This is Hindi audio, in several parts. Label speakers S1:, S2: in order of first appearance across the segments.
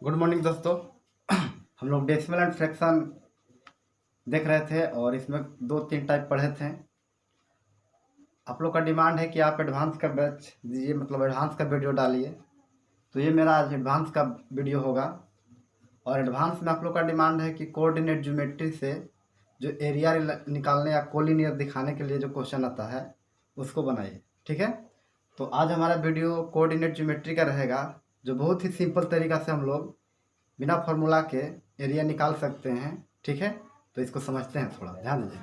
S1: गुड मॉर्निंग दोस्तों। हम लोग डेसिमल एंड फ्रैक्शन देख रहे थे और इसमें 2-3 टाइप पढ़े थे। आप लोग का डिमांड है कि आप एडवांस का बैच दीजिए, मतलब एडवांस का वीडियो डालिए। तो ये मेरा आज एडवांस का वीडियो होगा। और एडवांस में आप लोग का डिमांड है कि कोऑर्डिनेट ज्योमेट्री से जो एरिया निकालने या कोलिनियर दिखाने के लिए जो क्वेश्चन आता है उसको बनाइए, ठीक है। तो आज हमारा वीडियो कोऑर्डिनेट ज्योमेट्री का रहेगा, जो बहुत ही सिंपल तरीका से हम लोग बिना फार्मूला के एरिया निकाल सकते हैं, ठीक है। तो इसको समझते हैं, थोड़ा ध्यान दीजिए,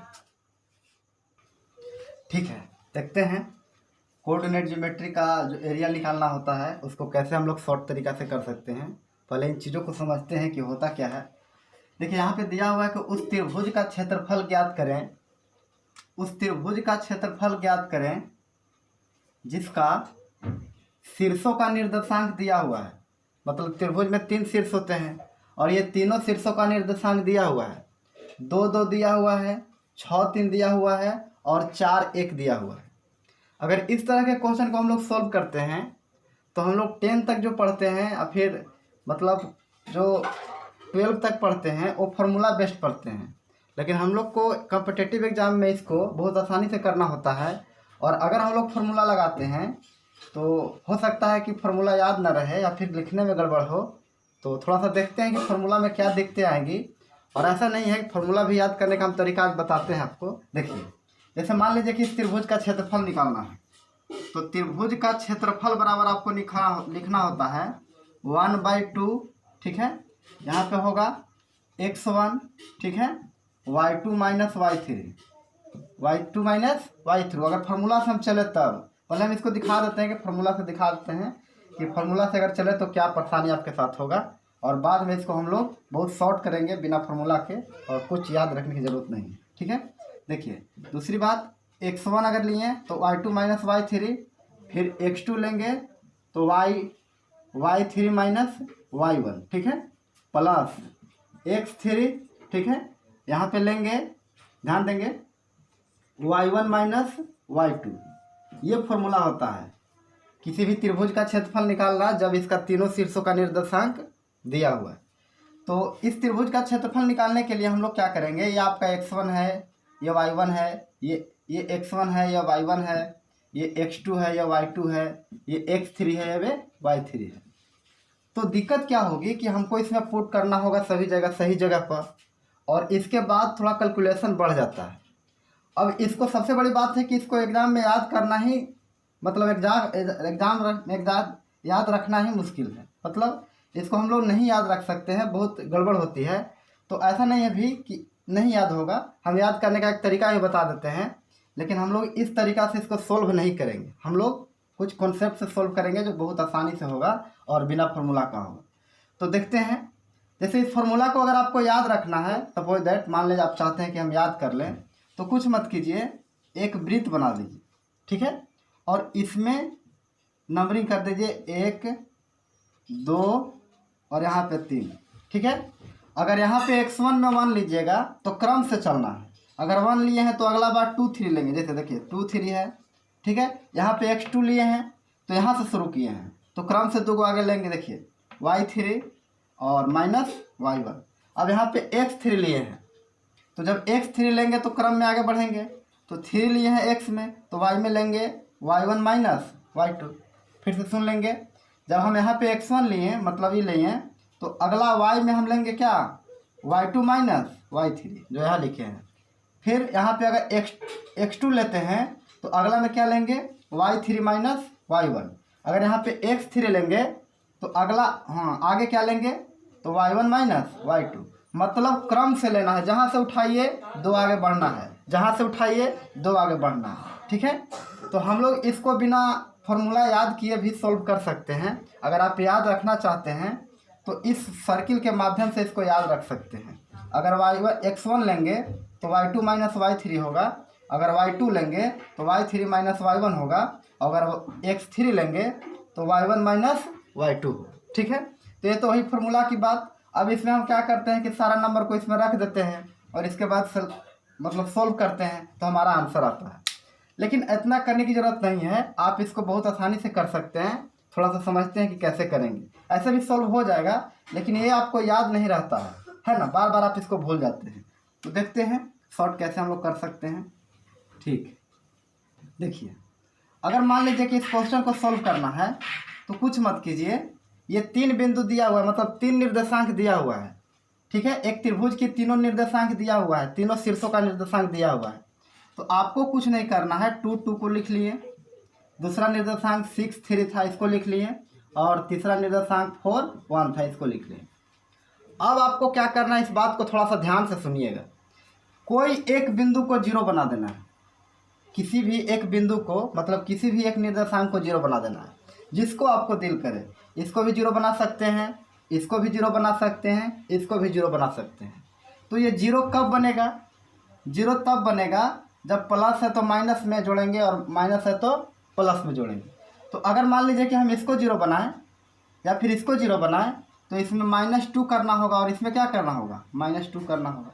S1: ठीक है। देखते हैं कोऑर्डिनेट ज्योमेट्री का जो एरिया निकालना होता है उसको कैसे हम लोग शॉर्ट तरीका से कर सकते हैं। पहले इन चीज़ों को समझते हैं कि होता क्या है। देखिए यहाँ पे दिया हुआ है कि उस त्रिभुज का क्षेत्रफल ज्ञात करें, उस त्रिभुज का क्षेत्रफल ज्ञात करें जिसका शीर्षों का निर्देशांक दिया हुआ है। मतलब त्रिभुज में 3 शीर्ष होते हैं और ये तीनों शीर्षों का निर्देशांक दिया हुआ है। 2-2 दिया हुआ है, 6-3 दिया हुआ है और 4-1 दिया हुआ है। अगर इस तरह के क्वेश्चन को हम लोग सॉल्व करते हैं तो हम लोग 10 तक जो पढ़ते हैं या फिर मतलब जो 12 तक पढ़ते हैं वो फार्मूला बेस्ड पढ़ते हैं। लेकिन हम लोग को कॉम्पिटिटिव एग्जाम में इसको बहुत आसानी से करना होता है। और अगर हम लोग फार्मूला लगाते हैं तो हो सकता है कि फार्मूला याद ना रहे या फिर लिखने में गड़बड़ हो। तो थोड़ा सा देखते हैं कि फार्मूला में क्या दिक्कतें आएंगी। और ऐसा नहीं है कि फार्मूला भी याद करने का हम तरीका बताते हैं आपको। देखिए, जैसे मान लीजिए कि इस त्रिभुज का क्षेत्रफल निकालना है, तो त्रिभुज का क्षेत्रफल बराबर आपको लिखना होता है 1/2, ठीक है। यहाँ पे होगा x1, ठीक है, y2 माइनस y3। अगर फार्मूला से हम चले तब पहले हम इसको दिखा देते हैं कि फार्मूला से दिखा देते हैं कि फार्मूला से अगर चले तो क्या परेशानी आपके साथ होगा। और बाद में इसको हम लोग बहुत शॉर्ट करेंगे बिना फार्मूला के, और कुछ याद रखने की ज़रूरत नहीं है, ठीक है। देखिए दूसरी बात, x1 अगर लिए तो y2 माइनस y3, फिर x2 लेंगे तो y3 माइनस y1, ठीक है, प्लस x3, ठीक है। यहाँ पे लेंगे, ध्यान देंगे, y1 माइनस y2। ये फॉर्मूला होता है किसी भी त्रिभुज का क्षेत्रफल निकालना जब इसका तीनों शीर्षों का निर्देशांक दिया हुआ है। तो इस त्रिभुज का क्षेत्रफल निकालने के लिए हम लोग क्या करेंगे, ये आपका x1 है, ये y1 है, ये x1 है, या y1 है, ये x2 है, या y2 है, ये x3 है, या y3 है। तो दिक्कत क्या होगी कि हमको इसमें पुट करना होगा सभी जगह सही जगह पर, और इसके बाद थोड़ा कैलकुलेशन बढ़ जाता है। अब इसको सबसे बड़ी बात है कि इसको एग्ज़ाम में याद करना ही, मतलब एग्ज़ाम याद रखना ही मुश्किल है। मतलब इसको हम लोग नहीं याद रख सकते हैं, बहुत गड़बड़ होती है। तो ऐसा नहीं है भी कि नहीं याद होगा, हम याद करने का एक तरीका ही बता देते हैं। लेकिन हम लोग इस तरीक़ा से इसको सोल्व नहीं करेंगे, हम लोग कुछ कॉन्सेप्ट से सोल्व करेंगे जो बहुत आसानी से होगा और बिना फार्मूला का होगा। तो देखते हैं, जैसे इस फार्मूला को अगर आपको याद रखना है, सपोज दैट मान लीजिए आप चाहते हैं कि हम याद कर लें, तो कुछ मत कीजिए, एक वृत्त बना दीजिए, ठीक है। और इसमें नंबरिंग कर दीजिए 1, 2 और यहाँ पे 3, ठीक है। अगर यहाँ पे x1 में 1 लीजिएगा तो क्रम से चलना है। अगर 1 लिए हैं तो अगला बार 2, 3 लेंगे। जैसे देखिए 2, 3 है, ठीक है। यहाँ पे x2 लिए हैं तो यहाँ से शुरू किए हैं तो क्रम से 2 को आगे लेंगे। देखिए y3 और माइनस y1। अब यहाँ पे x3 लिए हैं तो जब x3 लेंगे तो क्रम में आगे बढ़ेंगे। तो 3 लिए हैं x में तो y में लेंगे y1 माइनस y2। फिर से सुन लेंगे, जब हम यहाँ पे x1 लिए, मतलब ये लिए, तो अगला y में हम लेंगे क्या, y2 माइनस y3, जो यहाँ लिखे हैं। फिर यहाँ पे अगर x2 लेते हैं तो अगला में क्या लेंगे, y3 माइनस y1। अगर यहाँ पे x3 लेंगे तो अगला आगे क्या लेंगे, तो y1 माइनस y2। मतलब क्रम से लेना है, जहाँ से उठाइए 2 आगे बढ़ना है, जहाँ से उठाइए 2 आगे बढ़ना है, ठीक है। तो हम लोग इसको बिना फॉर्मूला याद किए भी सोल्व कर सकते हैं। अगर आप याद रखना चाहते हैं तो इस सर्किल के माध्यम से इसको याद रख सकते हैं। अगर x1 लेंगे तो y2 माइनस y3 होगा, अगर y2 लेंगे तो y3 माइनस y1 होगा, अगर x3 लेंगे तो y1 माइनस y2 हो, ठीक है। तो ये तो वही फार्मूला की बात। अब इसमें हम क्या करते हैं कि सारा नंबर को इसमें रख देते हैं और इसके बाद मतलब सोल्व करते हैं तो हमारा आंसर आता है। लेकिन इतना करने की ज़रूरत नहीं है, आप इसको बहुत आसानी से कर सकते हैं। थोड़ा सा समझते हैं कि कैसे करेंगे। ऐसे भी सॉल्व हो जाएगा, लेकिन ये आपको याद नहीं रहता है ना, बार बार आप इसको भूल जाते हैं। तो देखते हैं शॉर्ट कैसे हम लोग कर सकते हैं। ठीक, देखिए अगर मान लीजिए कि इस क्वेश्चन को सॉल्व करना है तो कुछ मत कीजिए, ये 3 बिंदु दिया हुआ है, मतलब 3 निर्देशांक दिया हुआ है। ठीक है, एक त्रिभुज की तीनों निर्देशांक दिया हुआ है, तीनों शीर्षों का निर्देशांक दिया हुआ है। तो आपको कुछ नहीं करना है, 2 2 को लिख लिए, दूसरा निर्देशांक 6 3 था, इसको लिख लिए, और तीसरा निर्देशांक 4 1 था, इसको लिख लिए। अब आपको क्या करना है, इस बात को थोड़ा सा ध्यान से सुनिएगा। कोई एक बिंदु को 0 बना देना है, किसी भी एक बिंदु को, मतलब किसी भी एक निर्देशांक को 0 बना देना है, जिसको आपको दिल करे। इसको भी 0 बना सकते हैं, इसको भी 0 बना सकते हैं, इसको भी 0 बना सकते हैं। तो ये 0 कब बनेगा? 0 तब बनेगा जब प्लस है तो माइनस में जोड़ेंगे और माइनस है तो प्लस में जोड़ेंगे। तो अगर मान लीजिए कि हम इसको 0 बनाएं या फिर इसको 0 बनाएं, तो इसमें -2 करना होगा और इसमें क्या करना होगा? -2 करना होगा।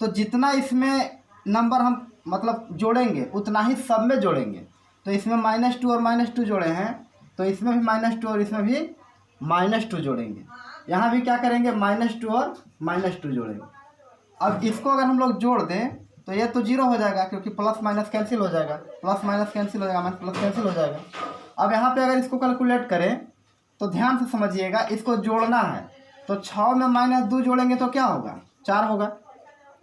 S1: तो जितना इसमें नंबर हम मतलब जोड़ेंगे उतना ही सब में जोड़ेंगे। तो इसमें -2 और -2 जोड़े हैं, तो इसमें भी -2 और इसमें भी -2 जोड़ेंगे। यहाँ भी क्या करेंगे? -2 और -2 जोड़ेंगे। अब इसको अगर हम लोग जोड़ दें तो ये तो 0 हो जाएगा, क्योंकि प्लस माइनस कैंसिल हो जाएगा, प्लस माइनस कैंसिल हो जाएगा, माइनस प्लस कैंसिल हो जाएगा। अब यहाँ पे अगर इसको कैलकुलेट करें तो ध्यान से समझिएगा, इसको जोड़ना है। तो 6 में -2 जोड़ेंगे तो क्या होगा? 4 होगा।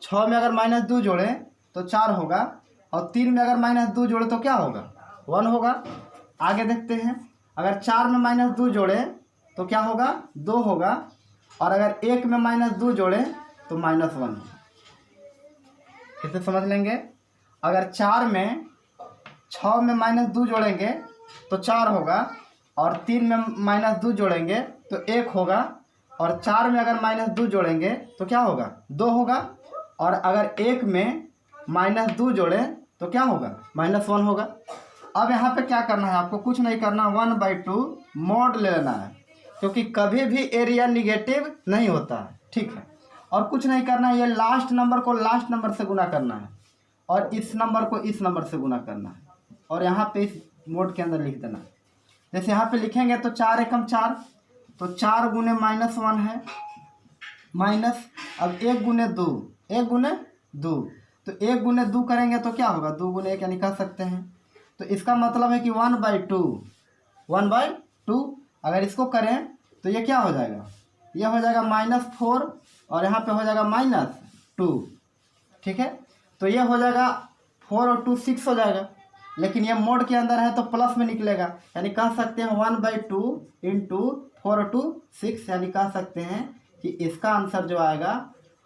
S1: 6 में अगर -2 जोड़ें तो 4 होगा, और 3 में अगर -2 जोड़े तो क्या होगा? 1 होगा। आगे देखते हैं, अगर 4 में -2 जोड़े तो क्या होगा? 2 होगा, और अगर 1 में -2 जोड़े तो -1 होगा। फिर से समझ लेंगे, अगर 6 में -2 जोड़ेंगे तो 4 होगा, और 3 में -2 जोड़ेंगे तो 1 होगा, और 4 में अगर -2 जोड़ेंगे तो क्या होगा? 2 होगा, और अगर 1 में -2 जोड़े तो क्या होगा? -1 होगा। अब यहाँ पे क्या करना है आपको? कुछ नहीं करना, 1/2 मॉड ले लेना है, क्योंकि कभी भी एरिया निगेटिव नहीं होता है। ठीक है, और कुछ नहीं करना है, ये लास्ट नंबर को लास्ट नंबर से गुना करना है, और इस नंबर को इस नंबर से गुना करना है, और यहाँ पे इस मोड के अंदर लिख देना है। जैसे यहाँ पे लिखेंगे तो 4 एकम 4, तो 4 गुने -1 है, माइनस, अब 1 गुने 2, 1 गुने 2, तो 1 गुने 2 करेंगे तो क्या होगा? 2 गुने 1 यानी कह सकते हैं। तो इसका मतलब है कि 1/2 अगर इसको करें तो ये क्या हो जाएगा? ये हो जाएगा -4, और यहाँ पे हो जाएगा -2। ठीक है, तो ये हो जाएगा 4 और 2 6 हो जाएगा, लेकिन ये मोड के अंदर है तो प्लस में निकलेगा, यानी कह सकते हैं 1/2 इंटू 4 और 2 6, यानी कह सकते हैं कि इसका आंसर जो आएगा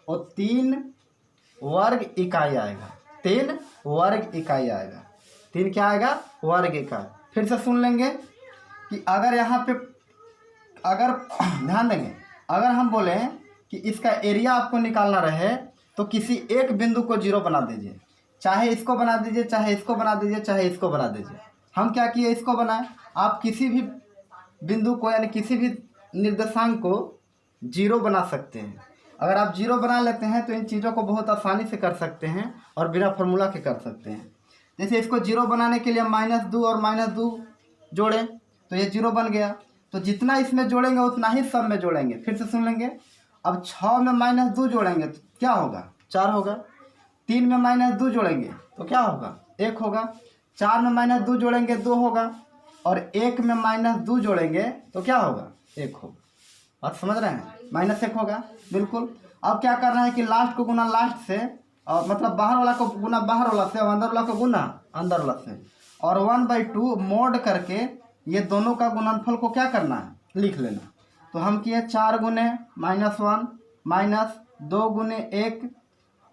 S1: वो 3 वर्ग इकाई आएगा। 3 वर्ग इकाई आएगा। 3 क्या आएगा? वर्ग इकाई। फिर से सुन लेंगे कि अगर यहाँ पे अगर ध्यान देंगे, अगर हम बोलें कि इसका एरिया आपको निकालना रहे तो किसी एक बिंदु को 0 बना दीजिए, चाहे इसको बना दीजिए, चाहे इसको बना दीजिए, चाहे इसको बना दीजिए। हम क्या किए? इसको बनाए। आप किसी भी बिंदु को यानी किसी भी निर्देशांक को 0 बना सकते हैं। अगर आप 0 बना लेते हैं तो इन चीज़ों को बहुत आसानी से कर सकते हैं और बिना फॉर्मूला के कर सकते हैं। जैसे इसको 0 बनाने के लिए -2 और -2 जोड़ें तो ये 0 बन गया। तो जितना इसमें जोड़ेंगे उतना ही सब में जोड़ेंगे। फिर से सुन लेंगे, अब 6 में -2 जोड़ेंगे तो क्या होगा? 4 होगा। 3 में -2 जोड़ेंगे तो क्या होगा? 1 होगा। 4 में -2 जोड़ेंगे 2 होगा, और 1 में -2 जोड़ेंगे तो क्या होगा? 1 होगा। बात समझ रहे हैं? -1 होगा, बिल्कुल। अब क्या करना है कि लास्ट को गुना लास्ट से, और मतलब बाहर वाला को गुना बाहर वाला से, और अंदर वाला को गुना अंदर वाला से, और 1/2 मोड करके ये दोनों का गुणनफल को क्या करना है? लिख लेना। तो हम किए 4 गुने -1 माइनस 2 गुने 1,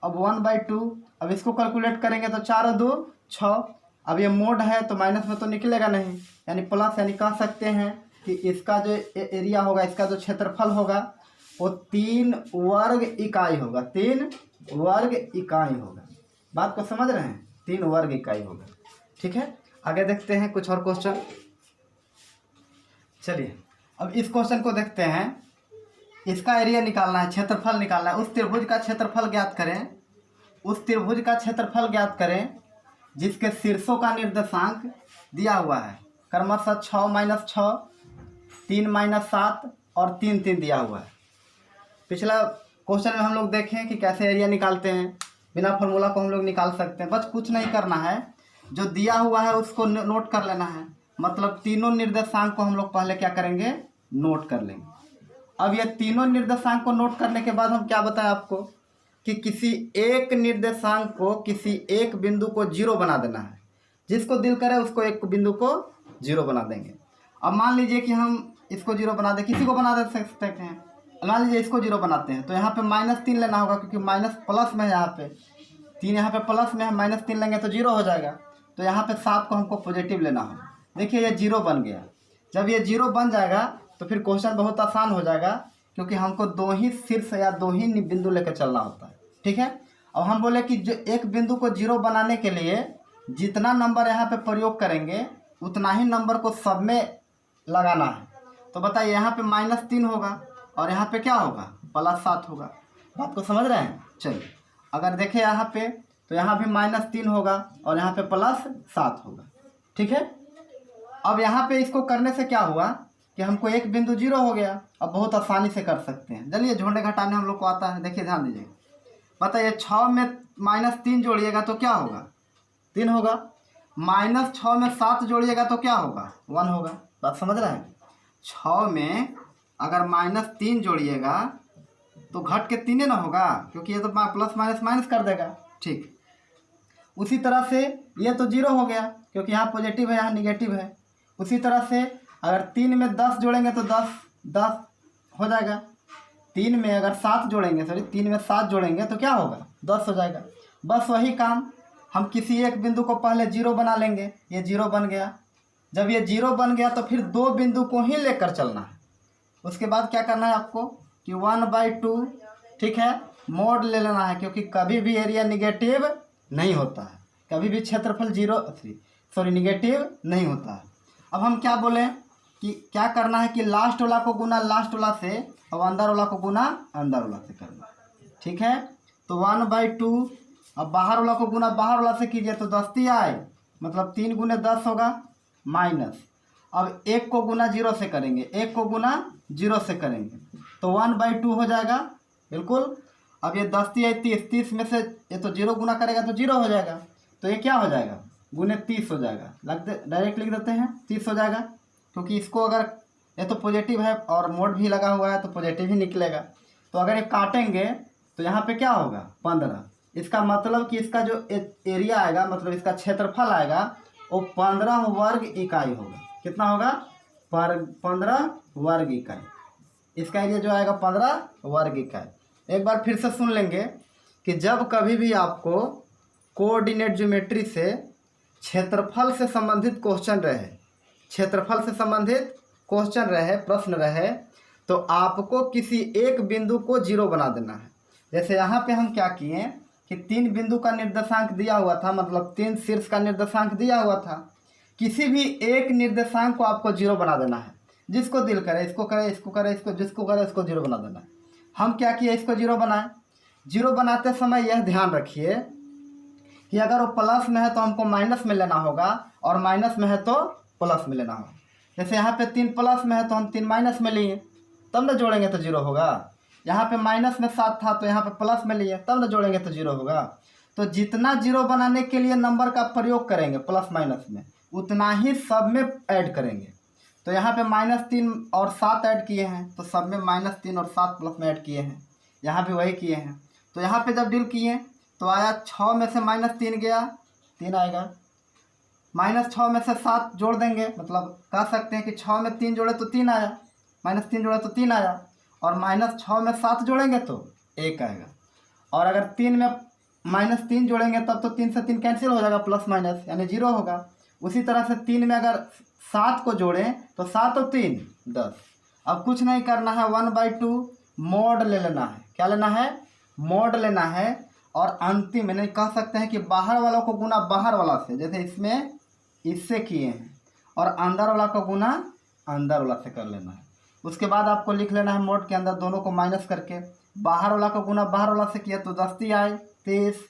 S1: अब 1/2। अब इसको कैलकुलेट करेंगे तो 4 और 2 6। अब ये मोड है तो माइनस में तो निकलेगा नहीं, यानी प्लस, यानी कह सकते हैं कि इसका जो एरिया होगा, इसका जो क्षेत्रफल होगा वो 3 वर्ग इकाई होगा। 3 वर्ग इकाई होगा। बात को समझ रहे हैं? 3 वर्ग इकाई होगा। ठीक है, आगे देखते हैं कुछ और क्वेश्चन। चलिए अब इस क्वेश्चन को देखते हैं। इसका एरिया निकालना है, क्षेत्रफल निकालना है। उस त्रिभुज का क्षेत्रफल ज्ञात करें, उस त्रिभुज का क्षेत्रफल ज्ञात करें जिसके शीर्षों का निर्देशांक दिया हुआ है क्रमशः 6 - 6 3 - 7 और 3 दिया हुआ है। पिछला क्वेश्चन में हम लोग देखें कि कैसे एरिया निकालते हैं, बिना फॉर्मूला को हम लोग निकाल सकते हैं। बस कुछ नहीं करना है, जो दिया हुआ है उसको नोट कर लेना है। मतलब तीनों निर्देशांक को हम लोग पहले क्या करेंगे, नोट कर लेंगे। अब ये तीनों निर्देशांक को नोट करने के बाद हम क्या बताएं आपको कि किसी एक निर्देशांक को, किसी एक बिंदु को 0 बना देना है। जिसको दिल करे उसको एक बिंदु को 0 बना देंगे। अब मान लीजिए कि हम इसको 0 बना दें, किसी को बना दे सकते हैं। मान लीजिए इसको 0 बनाते हैं तो यहाँ पे -3 लेना होगा, क्योंकि माइनस प्लस में है, यहाँ पे 3 यहाँ पे प्लस में है, -3 लेंगे तो 0 हो जाएगा। तो यहाँ पे 7 को हमको पॉजिटिव लेना होगा। देखिए ये 0 बन गया। जब ये 0 बन जाएगा तो फिर क्वेश्चन बहुत आसान हो जाएगा, क्योंकि हमको 2 ही शीर्ष या 2 ही बिंदु लेकर चलना होता है। ठीक है। अब हम बोले कि जो एक बिंदु को 0 बनाने के लिए जितना नंबर यहाँ पे प्रयोग करेंगे उतना ही नंबर को सब में लगाना है। तो बताइए यहाँ पे -3 होगा और यहाँ पे क्या होगा, +7 होगा। बात को समझ रहे हैं। चलिए अगर देखें यहाँ पे तो यहाँ भी -3 होगा और यहाँ पे +7 होगा। ठीक है। अब यहाँ पे इसको करने से क्या हुआ कि हमको एक बिंदु 0 हो गया। अब बहुत आसानी से कर सकते हैं। चलिए जोड़ने घटाने हम लोग को आता है। देखिए ध्यान दीजिए, बताइए 6 में -3 जोड़िएगा तो क्या होगा, 3 होगा। -6 में 7 जोड़िएगा तो क्या होगा, 1 होगा। बात समझ रहे हैं। 6 में अगर -3 जोड़िएगा तो घट के 3 ना होगा, क्योंकि ये तो प्लस माइनस माइनस कर देगा। ठीक उसी तरह से ये तो 0 हो गया, क्योंकि यहाँ पॉजिटिव है यहाँ निगेटिव है। उसी तरह से अगर 3 में 10 जोड़ेंगे तो 10 हो जाएगा। 3 में अगर 7 जोड़ेंगे, 3 में 7 जोड़ेंगे तो क्या होगा, 10 हो जाएगा। बस वही काम, हम किसी एक बिंदु को पहले 0 बना लेंगे। ये 0 बन गया। जब ये 0 बन गया तो फिर 2 बिंदु को ही लेकर चलना है। उसके बाद क्या करना है आपको कि 1/2, ठीक है, मोड ले लेना है, क्योंकि कभी भी एरिया निगेटिव नहीं होता है, कभी भी क्षेत्रफल निगेटिव नहीं होता है। अब हम क्या बोलें कि क्या करना है कि लास्ट वाला को गुना लास्ट वाला से और अंदर वाला को गुना अंदर वाला से करना है। ठीक है। तो 1/2, अब बाहर वाला को गुना बाहर वाला से कीजिए तो 10 आए, मतलब 3 × 10 होगा माइनस। अब 1 को गुना 0 से करेंगे, 1 को गुना 0 से करेंगे तो 1/2 हो जाएगा। बिल्कुल। अब ये 10 × 30 में से ये तो 0 गुना करेगा तो 0 हो जाएगा। तो ये क्या हो जाएगा, गुने 30 हो जाएगा। डायरेक्ट लिख देते हैं 30 हो जाएगा, क्योंकि इसको अगर ये तो पॉजिटिव है और मोड भी लगा हुआ है तो पॉजिटिव ही निकलेगा। तो अगर ये काटेंगे तो यहाँ पे क्या होगा, 15। इसका मतलब कि इसका जो एरिया आएगा, मतलब इसका क्षेत्रफल आएगा, वो 15 वर्ग इकाई होगा। कितना होगा, 15 वर्ग इकाई। इसका एरिया जो आएगा 15 वर्ग इकाई। एक बार फिर से सुन लेंगे कि जब कभी भी आपको कोऑर्डिनेट ज्योमेट्री से क्षेत्रफल से संबंधित क्वेश्चन रहे, क्षेत्रफल से संबंधित क्वेश्चन रहे, प्रश्न रहे, तो आपको किसी एक बिंदु को 0 बना देना है। जैसे यहाँ पे हम क्या किए कि 3 बिंदु का निर्देशांक दिया हुआ था, मतलब 3 शीर्ष का निर्देशांक दिया हुआ था। किसी भी एक निर्देशांक को आपको 0 बना देना है। जिसको दिल करे, इसको करे, इसको करे, इसको जिसको करे उसको 0 बना देना है। हम क्या किए, इसको 0 बनाए। 0 बनाते समय यह ध्यान रखिए कि अगर वो प्लस में है तो हमको माइनस में लेना होगा, और माइनस में है तो प्लस में लेना होगा। जैसे यहाँ पे 3 प्लस में है तो हम 3 माइनस में लिए, तब ना जोड़ेंगे तो 0 होगा। यहाँ पे माइनस में 7 था तो यहाँ पे प्लस में लिए, तब ना जोड़ेंगे तो 0 होगा। तो जितना 0 बनाने के लिए नंबर का प्रयोग करेंगे प्लस माइनस में, उतना ही सब में ऐड करेंगे। तो यहाँ पे -3 और 7 ऐड किए हैं, तो सब में -3 और 7 प्लस में ऐड किए हैं। यहाँ भी वही किए हैं। तो यहाँ पे जब डील किए तो आया 6 में से -3 गया, 3 आएगा। -6 में से 7 जोड़ देंगे, मतलब कह सकते हैं कि 6 में 3 जोड़े तो 3 आया, -3 जोड़े तो 3 आया, और -6 में 7 जोड़ेंगे तो 1 आएगा। और अगर 3 में -3 जोड़ेंगे तब तो 3 से 3 कैंसिल हो जाएगा, प्लस माइनस यानी 0 होगा। उसी तरह से 3 में अगर 7 को जोड़ें तो 7 और 3 10। अब कुछ नहीं करना है, 1/2 मोड ले लेना है। क्या लेना है, मोड लेना है। और अंतिम में नहीं कह सकते हैं कि बाहर वालों को गुना बाहर वाला से, जैसे इसमें इससे किए हैं, और अंदर वाला को गुना अंदर वाला से कर लेना है। उसके बाद आपको लिख लेना है मोड के अंदर दोनों को माइनस करके, बाहर वाला को गुना बाहर वाला से किया तो 10 आए 30।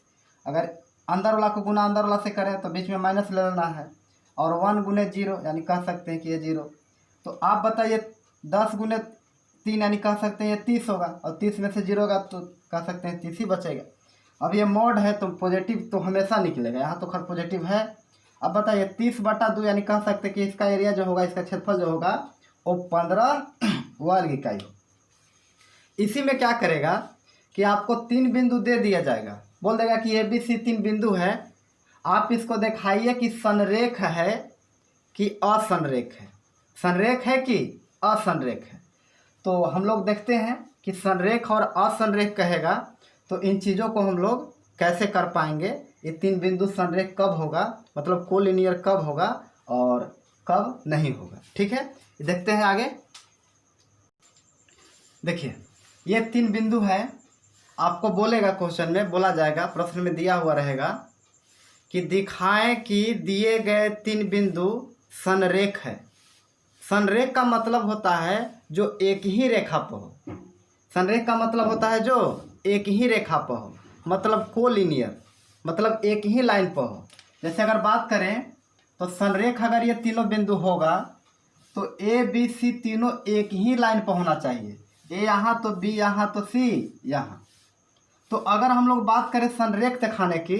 S1: अगर अंदर वाला को गुना अंदर वाला से करें तो बीच में माइनस ले लेना है, और 1 × 0 यानी कह सकते हैं कि ये 0। तो आप बताइए 10 गुने 3 यानी कह सकते हैं ये 30 होगा, और 30 में से 0 होगा तो कह सकते हैं 30 ही बचेगा। अब ये मॉड है तो पॉजिटिव तो हमेशा निकलेगा, यहाँ तो खैर पॉजिटिव है। अब बताइए 30/2 यानी कह सकते हैं कि इसका एरिया जो होगा, इसका क्षेत्रफल जो होगा वो 15 वर्ग इकाई हो। इसी में क्या करेगा कि आपको 3 बिंदु दे दिया जाएगा, बोल देगा कि ABC 3 बिंदु है, आप इसको दिखाइए कि संरेख है कि असंरेख है, संरेख है कि असंरेख है। तो हम लोग देखते हैं कि संरेख और असंरेख कहेगा तो इन चीज़ों को हम लोग कैसे कर पाएंगे। ये 3 बिंदु संरेख कब होगा, मतलब कोलिनियर कब होगा और कब नहीं होगा, ठीक है। देखते हैं आगे। देखिए ये 3 बिंदु है, आपको बोलेगा क्वेश्चन में, बोला जाएगा, प्रश्न में दिया हुआ रहेगा कि दिखाएं कि दिए गए 3 बिंदु संरेख है। संरेख का मतलब होता है जो एक ही रेखा पर हो, संरेख का मतलब होता है जो एक ही रेखा पर हो, मतलब कोलिनियर, मतलब एक ही लाइन पर हो। जैसे अगर बात करें तो संरेख अगर ये तीनों बिंदु होगा तो ABC तीनों एक ही लाइन पर होना चाहिए, A यहाँ तो B यहाँ तो C यहाँ। तो अगर हम लोग बात करें संरेख दिखाने की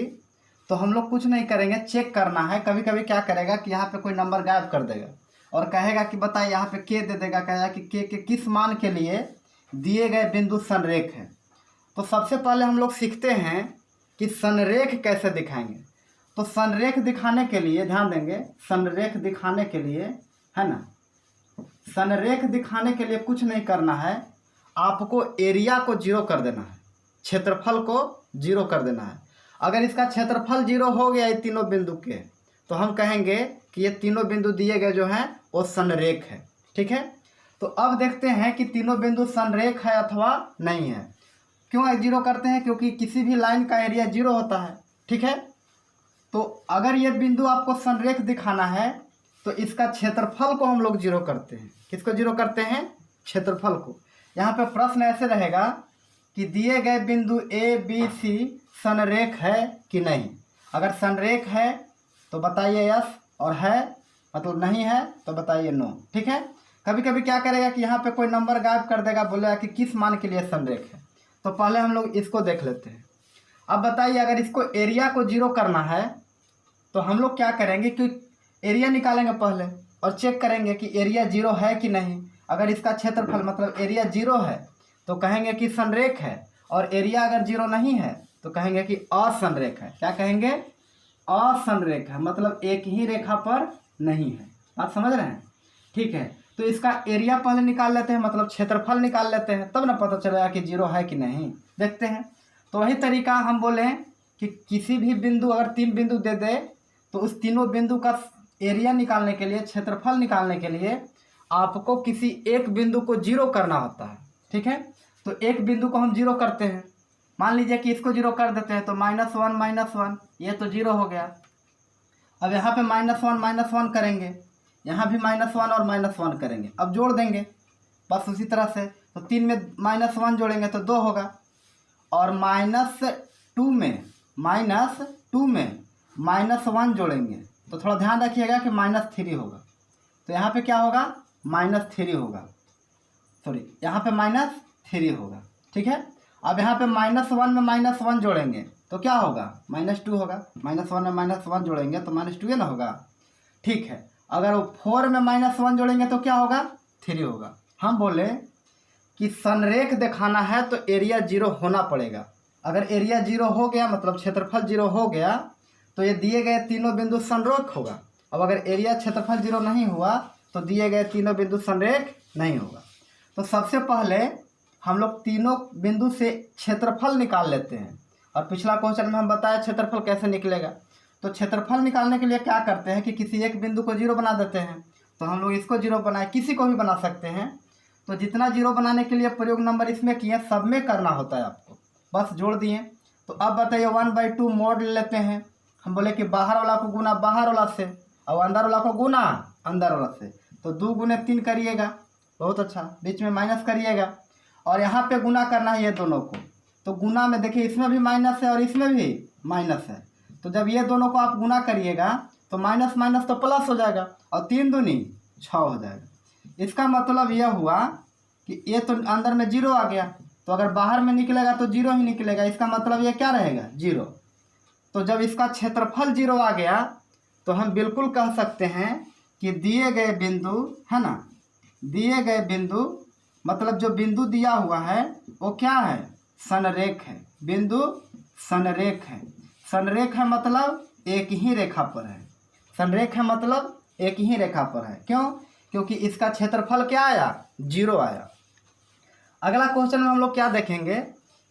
S1: तो हम लोग कुछ नहीं करेंगे, चेक करना है। कभी कभी क्या करेगा कि यहाँ पे कोई नंबर गायब कर देगा और कहेगा कि बताइए, यहाँ पे K दे देगा, कहेगा कि K के किस मान के लिए दिए गए बिंदु संरेख है। तो सबसे पहले हम लोग सीखते हैं कि संरेख कैसे दिखाएंगे। तो संरेख दिखाने के लिए ध्यान देंगे, संरेख दिखाने के लिए है ना, संरेख दिखाने के लिए कुछ नहीं करना है, आपको एरिया को 0 कर देना है, क्षेत्रफल को 0 कर देना है। अगर इसका क्षेत्रफल 0 हो गया ये तीनों बिंदु के, तो हम कहेंगे कि ये तीनों बिंदु दिए गए जो हैं वो संरेख है, ठीक है। तो अब देखते हैं कि तीनों बिंदु संरेख है अथवा नहीं है। क्यों 0 करते हैं? क्योंकि किसी भी लाइन का एरिया 0 होता है, ठीक है। तो अगर ये बिंदु आपको संरेख दिखाना है तो इसका क्षेत्रफल को हम लोग 0 करते हैं। किसको 0 करते हैं? क्षेत्रफल को। यहाँ पे प्रश्न ऐसे रहेगा कि दिए गए बिंदु ABC संरेख है कि नहीं। अगर संरेख है तो बताइए यस, और है मतलब नहीं है तो बताइए नो, ठीक है। कभी कभी क्या करेगा कि यहाँ पे कोई नंबर गायब कर देगा, बोलेगा कि किस मान के लिए संरेख है। तो पहले हम लोग इसको देख लेते हैं। अब बताइए अगर इसको एरिया को 0 करना है तो हम लोग क्या करेंगे कि एरिया निकालेंगे पहले और चेक करेंगे कि एरिया 0 है कि नहीं। अगर इसका क्षेत्रफल मतलब एरिया 0 है तो कहेंगे कि संरेख है, और एरिया अगर 0 नहीं है तो कहेंगे कि असंरेख है। क्या कहेंगे? असंरेख है, मतलब एक ही रेखा पर नहीं है। बात समझ रहे हैं? ठीक है। तो इसका एरिया पहले निकाल लेते हैं, मतलब क्षेत्रफल निकाल लेते हैं, तब ना पता चलेगा कि 0 है कि नहीं। देखते हैं। तो वही तरीका हम बोलें कि किसी भी बिंदु अगर 3 बिंदु दे दे तो उस तीनों बिंदु का एरिया निकालने के लिए, क्षेत्रफल निकालने के लिए आपको किसी एक बिंदु को 0 करना होता है, ठीक है। तो एक बिंदु को हम 0 करते हैं। मान लीजिए कि इसको 0 कर देते हैं तो -1 ये तो 0 हो गया। अब यहाँ पे -1 करेंगे, यहाँ भी -1 और -1 करेंगे। अब जोड़ देंगे बस उसी तरह से। तो 3 में -1 जोड़ेंगे तो 2 होगा, और -2 में -1 जोड़ेंगे तो थोड़ा ध्यान रखिएगा कि -3 होगा। तो यहाँ पे क्या होगा? -3 होगा, सॉरी यहाँ पे -3 होगा, ठीक है। अब यहाँ पे -1 में -1 जोड़ेंगे तो क्या होगा? -2 होगा। -1 में -1 जोड़ेंगे तो -2 ना होगा, ठीक है। अगर वो 4 में -1 जोड़ेंगे तो क्या होगा? 3 होगा। हम बोले कि संरेख दिखाना है तो एरिया 0 होना पड़ेगा। अगर एरिया 0 हो गया मतलब क्षेत्रफल 0 हो गया तो ये दिए गए तीनों बिंदु संरेख होगा। अब अगर एरिया क्षेत्रफल 0 नहीं हुआ तो दिए गए तीनों बिंदु संरेख नहीं होगा। तो सबसे पहले हम लोग तीनों बिंदु से क्षेत्रफल निकाल लेते हैं, और पिछला क्वेश्चन में हम बताया क्षेत्रफल कैसे निकलेगा। तो क्षेत्रफल निकालने के लिए क्या करते हैं कि किसी एक बिंदु को 0 बना देते हैं। तो हम लोग इसको 0 बनाए, किसी को भी बना सकते हैं। तो जितना 0 बनाने के लिए प्रयोग नंबर इसमें किए, सब में करना होता है आपको, बस जोड़ दिए। तो अब बताइए 1/2 मॉड ले लेते हैं। हम बोले कि बाहर वाला को गुना बाहर वाला से और अंदर वाला को गुना अंदर वाला से। तो 2 गुने 3 करिएगा, बहुत अच्छा, बीच में माइनस करिएगा, और यहाँ पे गुना करना है ये दोनों को। तो गुना में देखिए इसमें भी माइनस है और इसमें भी माइनस है। तो जब ये दोनों को आप गुना करिएगा तो माइनस माइनस तो प्लस हो जाएगा, और 3 दूनी 6 हो जाएगा। इसका मतलब यह हुआ कि ये तो अंदर में जीरो आ गया, तो अगर बाहर में निकलेगा तो जीरो ही निकलेगा, इसका मतलब ये क्या रहेगा, जीरो। तो जब इसका क्षेत्रफल जीरो आ गया तो हम बिल्कुल कह सकते हैं कि दिए गए बिंदु है ना, दिए गए बिंदु मतलब जो बिंदु दिया हुआ है वो क्या है, संरेख है। बिंदु संरेख है। संरेख है मतलब एक ही रेखा पर है। संरेख है मतलब एक ही रेखा पर है। क्यों? क्योंकि इसका क्षेत्रफल क्या आया, जीरो आया। अगला क्वेश्चन में हम लोग क्या देखेंगे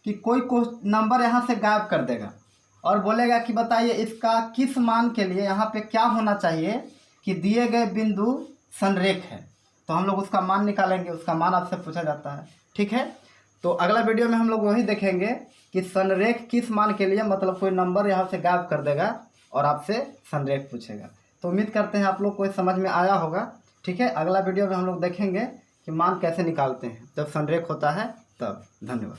S1: कि कोई नंबर यहाँ से गायब कर देगा और बोलेगा कि बताइए इसका किस मान के लिए यहाँ पे क्या होना चाहिए कि दिए गए बिंदु संरेख है। तो हम लोग उसका मान निकालेंगे, उसका मान आपसे पूछा जाता है। ठीक है, तो अगला वीडियो में हम लोग वही देखेंगे कि संरेख किस मान के लिए, मतलब कोई नंबर यहाँ से गायब कर देगा और आपसे संरेख पूछेगा। तो उम्मीद करते हैं आप लोग को समझ में आया होगा। ठीक है, अगला वीडियो में हम लोग देखेंगे कि मान कैसे निकालते हैं जब संरेख होता है तब। धन्यवाद।